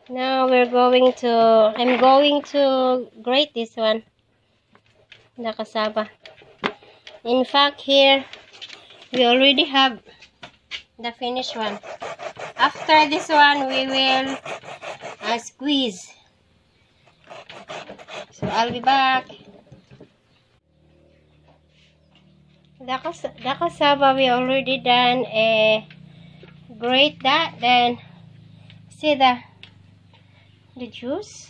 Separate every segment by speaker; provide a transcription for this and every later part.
Speaker 1: Now I'm going to grate this one, the cassava. In fact, here, we already have the finished one. After this one, we will squeeze. So, I'll be back. The cassava, we already done grate that. Then, see the juice.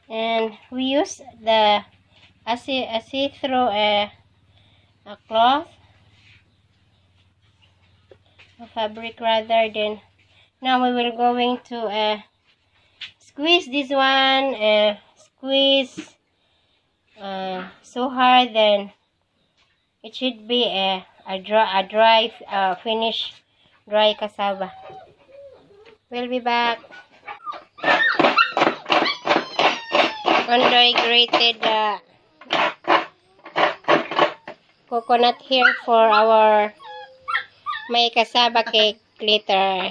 Speaker 1: And we use a see-through a cloth, a fabric rather. Then now we will going to squeeze this one, squeeze so hard, then it should be a dry finish dry cassava. We'll be back. Ondoy grated coconut here for our may cassava cake later.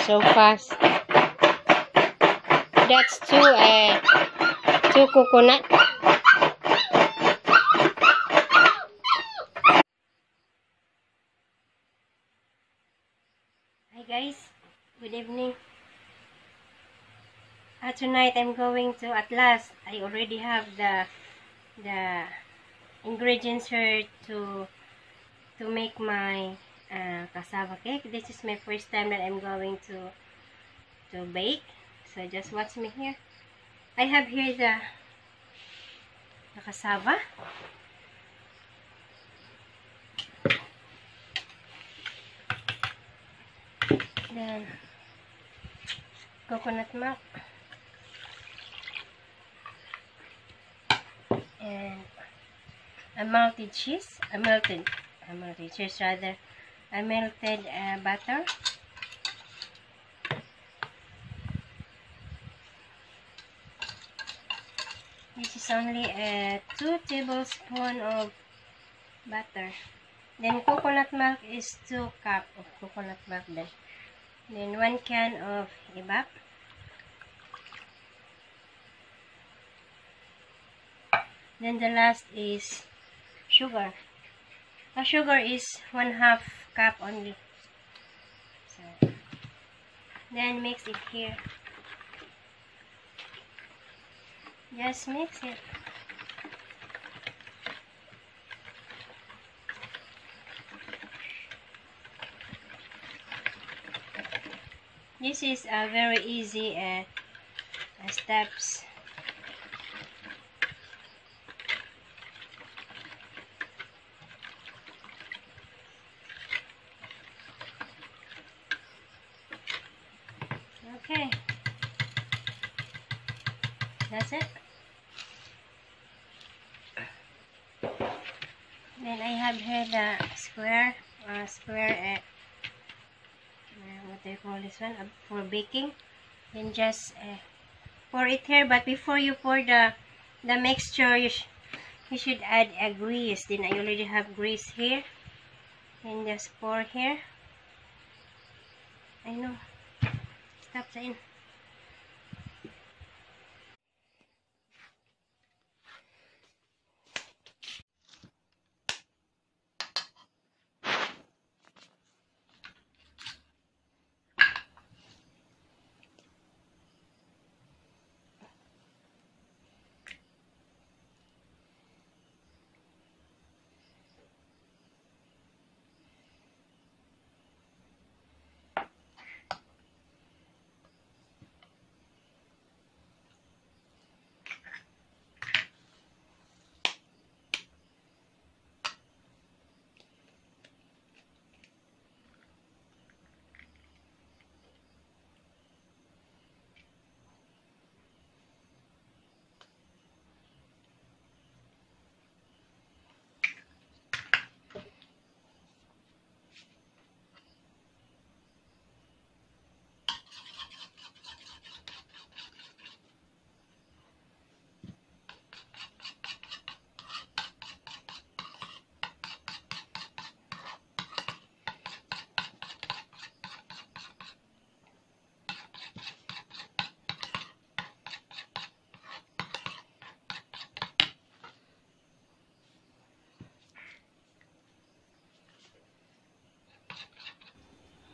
Speaker 1: So fast. That's two coconut. Hi guys, good evening. Tonight I'm going to, at last I already have the ingredients here to make my cassava cake. This is my first time that I'm going to bake, so just watch me here. I have here the cassava, then coconut milk, and a melted cheese, a melted cheese rather, a melted butter, this is only 2 tablespoons of butter. Then coconut milk is 2 cups of coconut milk. Then 1 can of evap. Then the last is sugar. The sugar is 1/2 cup only. So, then mix it here. Just mix it. This is a very easy steps. Okay, that's it. Then I have here the square, what do you call this one, for baking. Then just pour it here, but before you pour the mixture, you should add a grease. Then I already have grease here. Then just pour here. I know. Stop sa in.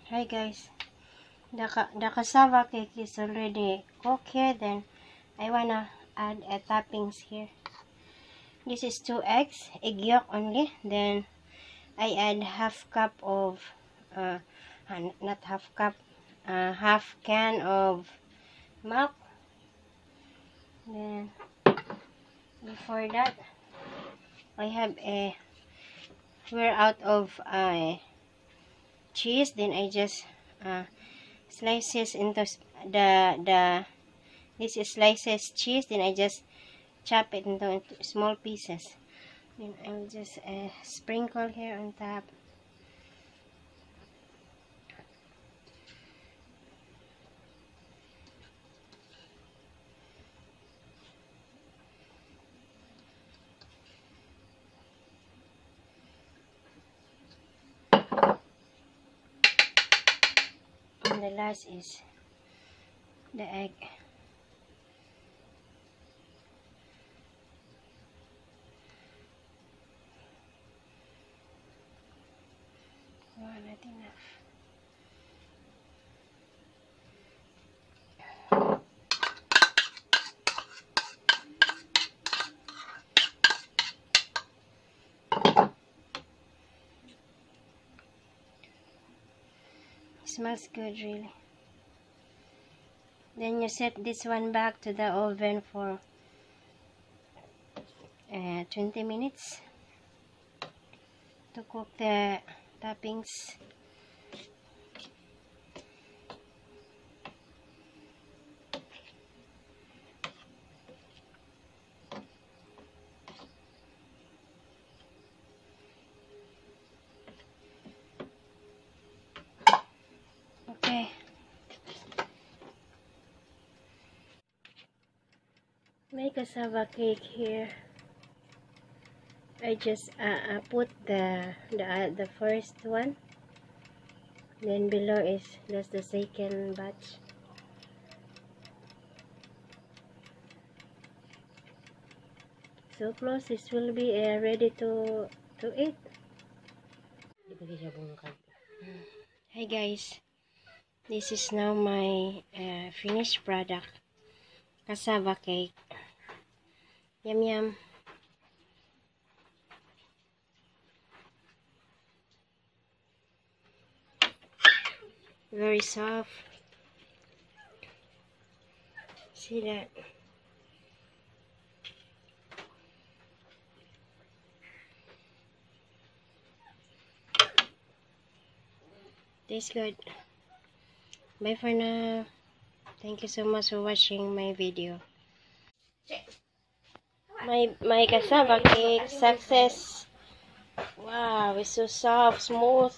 Speaker 1: Hi guys, the cassava cake is already cooked here. Then I wanna add a toppings here. This is 2 eggs, egg yolk only. Then I add half cup of not half cup, half can of milk. Then before that, I have we're out of cheese. Then I just slices into this is slices cheese. Then I just chop it into small pieces. Then I'll just sprinkle here on top. And the last is the egg. Oh, not enough. Smells good, really. Then you set this one back to the oven for 20 minutes to cook the toppings. Okay. My cassava cake here. I just put the first one. Then below is just the second batch. So close, this will be ready to eat. Hi guys, this is now my finished product, cassava cake. Yum yum. Very soft. See that? Tastes good. Bye for now. Thank you so much for watching my video. My cassava cake success. Wow, it's so soft, smooth.